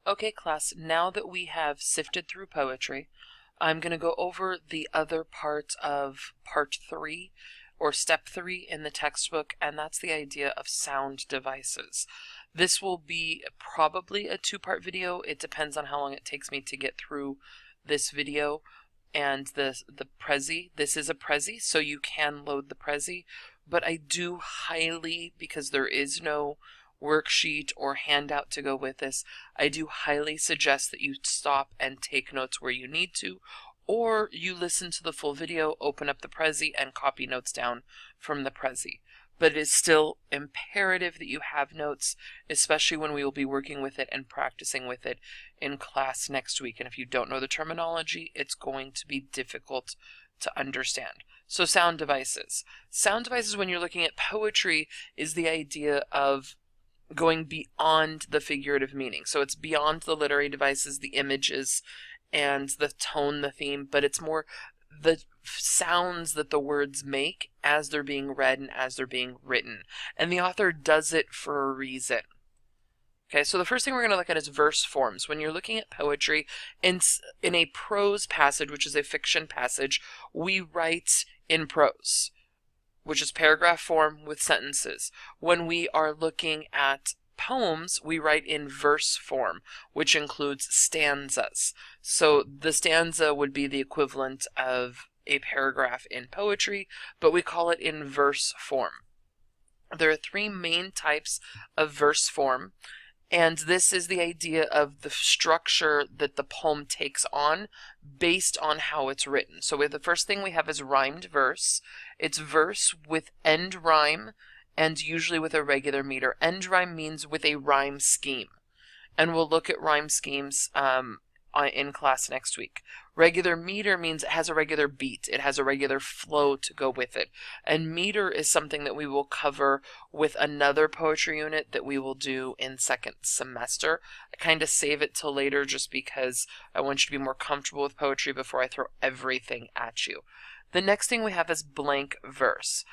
Okay, class, now that we have sifted through poetry, I'm going to go over the other part of part 3 or step 3 in the textbook, and that's the idea of sound devices. This will be probably a 2-part video. It depends on how long it takes me to get through this video and the Prezi. This is a Prezi, so you can load the Prezi, but I do highly, because there is no worksheet or handout to go with this, I do highly suggest that you stop and take notes where you need to, or you listen to the full video, open up the Prezi, and copy notes down from the Prezi. But it is still imperative that you have notes, especially when we will be working with it and practicing with it in class next week. And if you don't know the terminology, it's going to be difficult to understand. So sound devices. Sound devices, when you're looking at poetry, is the idea of going beyond the figurative meaning. So it's beyond the literary devices, the images, and the tone, the theme, but it's more the sounds that the words make as they're being read and as they're being written. And the author does it for a reason. Okay, so the first thing we're going to look at is verse forms. When you're looking at poetry, in a prose passage, which is a fiction passage, we write in prose, which is paragraph form with sentences. When we are looking at poems, we write in verse form, which includes stanzas. So the stanza would be the equivalent of a paragraph in poetry, but we call it in verse form. There are 3 main types of verse form, and this is the idea of the structure that the poem takes on based on how it's written. So the first thing we have is rhymed verse. It's verse with end rhyme and usually with a regular meter. End rhyme means with a rhyme scheme. And we'll look at rhyme schemes in class next week. Regular meter means it has a regular beat. It has a regular flow to go with it. And meter is something that we will cover with another poetry unit that we will do in 2nd semester. I kind of save it till later just because I want you to be more comfortable with poetry before I throw everything at you. The next thing we have is blank verse.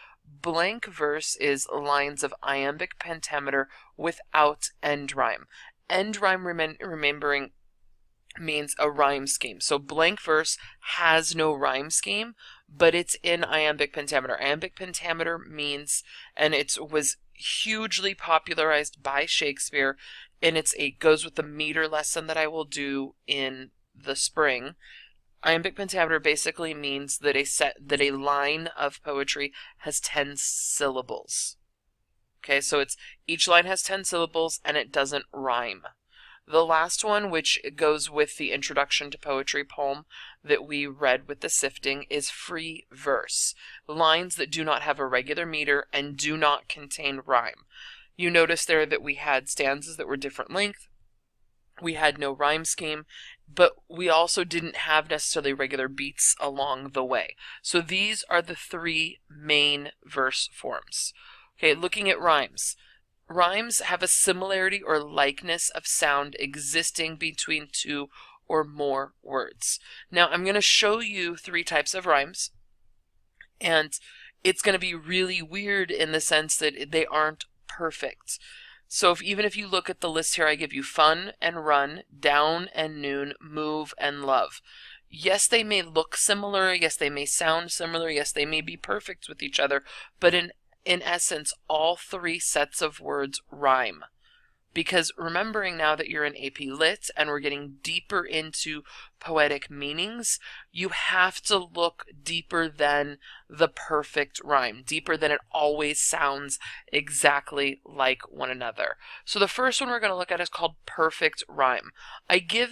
Blank verse is lines of iambic pentameter without end rhyme. End rhyme, remembering, means a rhyme scheme. So blank verse has no rhyme scheme, but it's in iambic pentameter. Iambic pentameter means, and it was hugely popularized by Shakespeare, and it goes with the meter lesson that I will do in the spring. Iambic pentameter basically means that a line of poetry has 10 syllables. Okay, so each line has 10 syllables and it doesn't rhyme. The last one, which goes with the introduction to poetry poem that we read with the sifting, is free verse. Lines that do not have a regular meter and do not contain rhyme. You notice there that we had stanzas that were different length. We had no rhyme scheme, but we also didn't have necessarily regular beats along the way. So these are the 3 main verse forms. Okay, looking at rhymes. Rhymes have a similarity or likeness of sound existing between 2 or more words. Now I'm going to show you 3 types of rhymes, and it's going to be really weird in the sense that they aren't perfect. So even if you look at the list here, I give you fun and run, down and noon, move and love. Yes, they may look similar. Yes, they may sound similar. Yes, they may be perfect with each other. But in essence, all 3 sets of words rhyme. Because remembering now that you're in AP Lit and we're getting deeper into poetic meanings, you have to look deeper than the perfect rhyme, deeper than it always sounds exactly like one another. So the first one we're going to look at is called perfect rhyme. I gave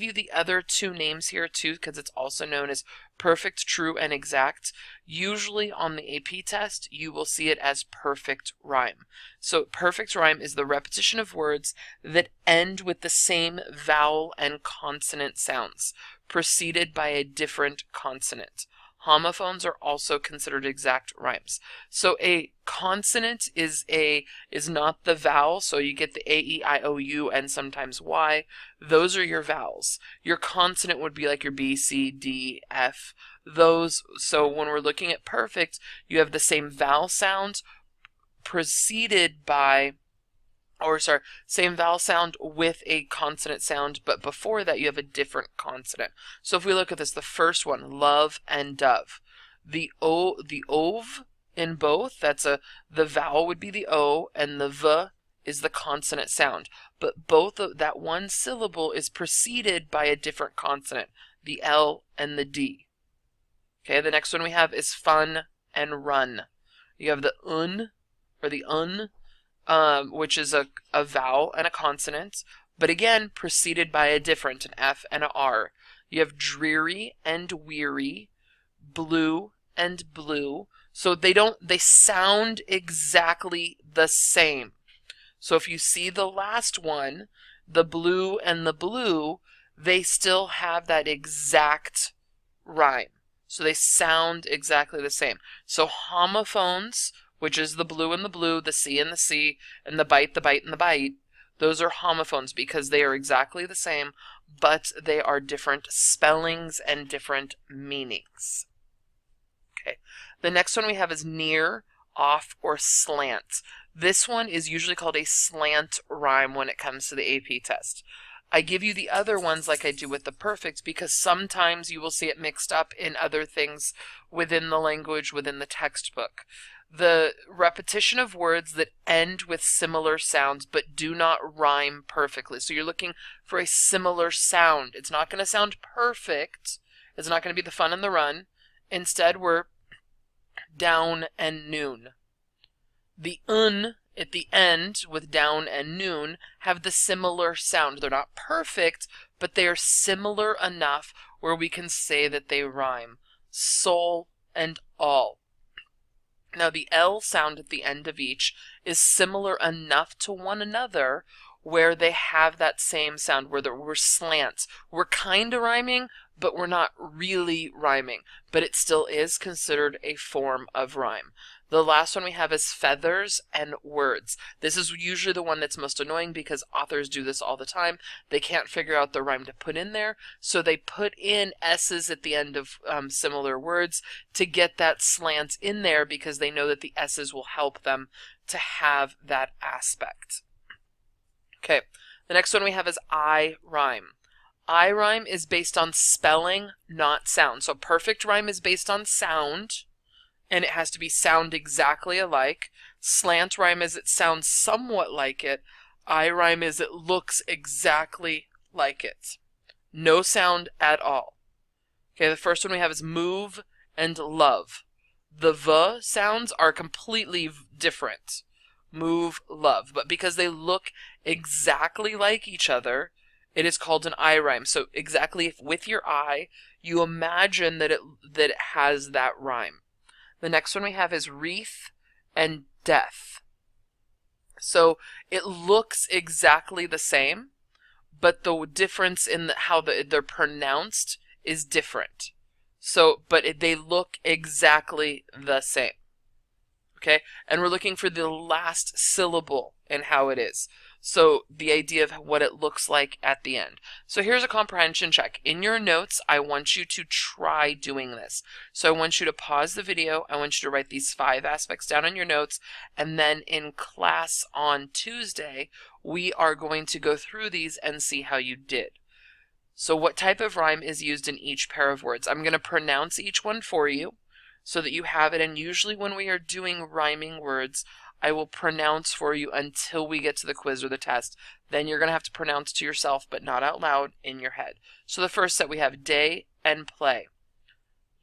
you the other 2 names here too, because it's also known as perfect, true, and exact. Usually on the AP test, you will see it as perfect rhyme. So perfect rhyme is the repetition of words that end with the same vowel and consonant sounds, preceded by a different consonant. Homophones are also considered exact rhymes. So a consonant is not the vowel, so you get the A, E, I, O, U, and sometimes Y. Those are your vowels. Your consonant would be like your B, C, D, F. So when we're looking at perfect, you have the same vowel sound preceded by or sorry, same vowel sound with a consonant sound, but before that you have a different consonant. So if we look at this, the first one, love and dove. The ov in both, the vowel would be the O, and the v is the consonant sound. But both of that one syllable is preceded by a different consonant, the L and the D. Okay, the next one we have is fun and run. You have the or the which is a vowel and a consonant, but again preceded by a different, an F and an R. You have dreary and weary, blue and blue. So they sound exactly the same. So if you see the last one, the blue and the blue, they still have that exact rhyme. So they sound exactly the same. So homophones, which is the blue and the blue, the C and the C, and the bite and the bite, those are homophones because they are exactly the same, but they are different spellings and different meanings. Okay. The next one we have is near, off, or slant. This one is usually called a slant rhyme when it comes to the AP test. I give you the other ones like I do with the perfect because sometimes you will see it mixed up in other things within the language, within the textbook. The repetition of words that end with similar sounds but do not rhyme perfectly. So you're looking for a similar sound. It's not going to sound perfect. It's not going to be the fun and the run. Instead, we're down and noon. The at the end with down and noon have the similar sound. They're not perfect, but they are similar enough where we can say that they rhyme. Soul and all. Now the L sound at the end of each is similar enough to one another where they have that same sound, where we're slants. We're kind of rhyming, but we're not really rhyming. But it still is considered a form of rhyme. The last one we have is feathers and words. This is usually the one that's most annoying because authors do this all the time. They can't figure out the rhyme to put in there, so they put in S's at the end of similar words to get that slant in there because they know that the S's will help them to have that aspect. Okay, the next one we have is I rhyme. I rhyme is based on spelling, not sound. So perfect rhyme is based on sound, and it has to be sound exactly alike. Slant rhyme is it sounds somewhat like it. I rhyme is it looks exactly like it. No sound at all. Okay, the first one we have is move and love. The V sounds are completely different. Move, love. But because they look exactly like each other, it is called an I rhyme. So exactly with your eye, you imagine that it has that rhyme. The next one we have is wreath and death. So it looks exactly the same, but the difference in how they're pronounced is different. So, but they look exactly the same. Okay, and we're looking for the last syllable and how it is. So the idea of what it looks like at the end. So here's a comprehension check. In your notes, I want you to try doing this. So I want you to pause the video. I want you to write these 5 aspects down on your notes. And then in class on Tuesday, we are going to go through these and see how you did. So what type of rhyme is used in each pair of words? I'm going to pronounce each one for you so that you have it. And usually when we are doing rhyming words, I will pronounce for you until we get to the quiz or the test. Then you're going to have to pronounce to yourself, but not out loud in your head. So the first set we have day and play.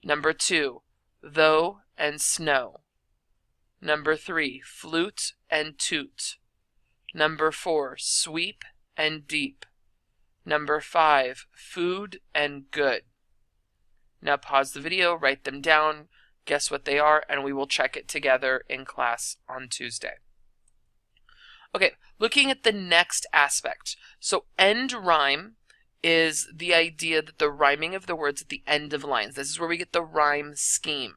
Number 2, though and snow. Number 3, flute and toot. Number 4, sweep and deep. Number 5, food and good. Now pause the video, write them down, guess what they are, and we will check it together in class on Tuesday. Okay, looking at the next aspect. So end rhyme is the idea that the rhyming of the words at the end of lines. This is where we get the rhyme scheme.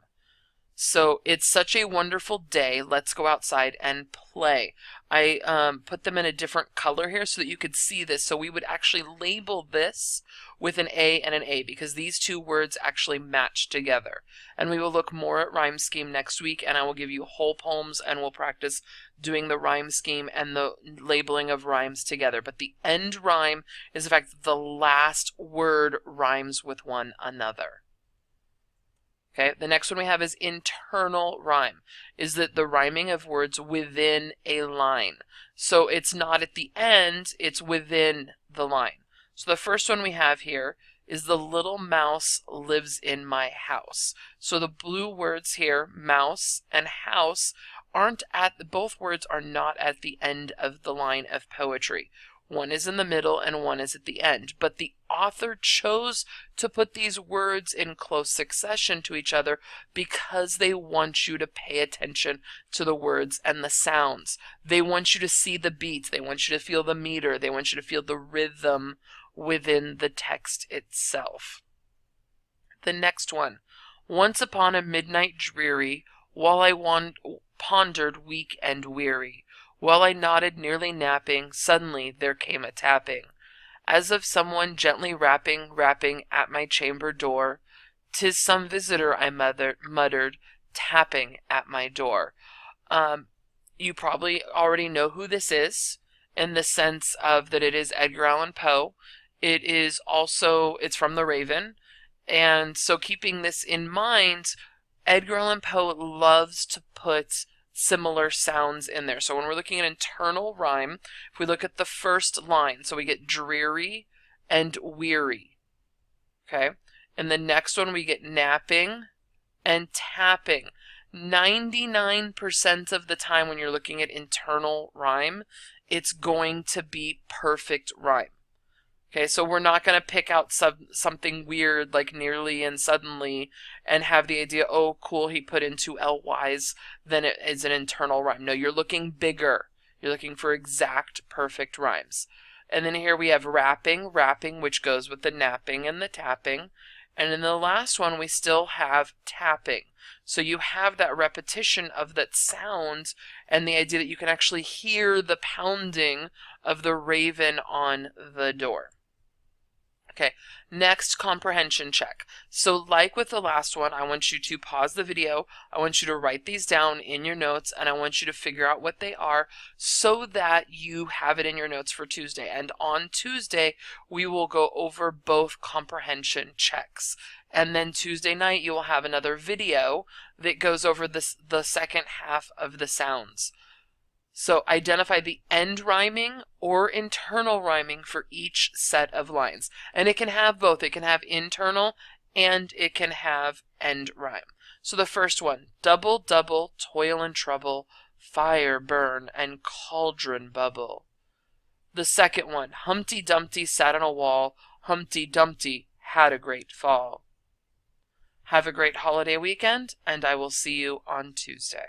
So it's such a wonderful day. Let's go outside and play. I put them in a different color here so that you could see this. So we would actually label this with an A and an A because these two words actually match together. And we will look more at rhyme scheme next week, and I will give you whole poems and we'll practice doing the rhyme scheme and the labeling of rhymes together. But the end rhyme is the fact that the last word rhymes with one another. Okay, the next one we have is internal rhyme, is that the rhyming of words within a line. So it's not at the end, it's within the line. So the first one we have here is the little mouse lives in my house. So the blue words here, mouse and house, both words are not at the end of the line of poetry. One is in the middle and one is at the end. But the author chose to put these words in close succession to each other because they want you to pay attention to the words and the sounds. They want you to see the beats. They want you to feel the meter. They want you to feel the rhythm within the text itself. The next one. Once upon a midnight dreary, while I pondered weak and weary, while I nodded nearly napping, suddenly there came a tapping, as of someone gently rapping at my chamber door. 'Tis some visitor, I muttered, tapping at my door. You probably already know who this is, in the sense of that it is Edgar Allan Poe. It is also, it's from The Raven, and so keeping this in mind, Edgar Allan Poe loves to put similar sounds in there. So when we're looking at internal rhyme, if we look at the first line, so we get dreary and weary. Okay? And the next one we get napping and tapping. 99% of the time when you're looking at internal rhyme, it's going to be perfect rhyme. Okay, so we're not going to pick out something weird like nearly and suddenly and have the idea, oh, cool, he put in two LYs, then it is an internal rhyme. No, you're looking bigger. You're looking for exact perfect rhymes. And then here we have rapping, which goes with the napping and the tapping. And in the last one, we still have tapping. So you have that repetition of that sound and the idea that you can actually hear the pounding of the raven on the door. Okay, next, comprehension check. So like with the last one, I want you to pause the video, I want you to write these down in your notes, and I want you to figure out what they are so that you have it in your notes for Tuesday. And on Tuesday, we will go over both comprehension checks. And then Tuesday night, you will have another video that goes over the second half of the sounds. So identify the end rhyming or internal rhyming for each set of lines. And it can have both. It can have internal and it can have end rhyme. So the first one, double, double, toil and trouble, fire burn and cauldron bubble. The second one, Humpty Dumpty sat on a wall, Humpty Dumpty had a great fall. Have a great holiday weekend, and I will see you on Tuesday.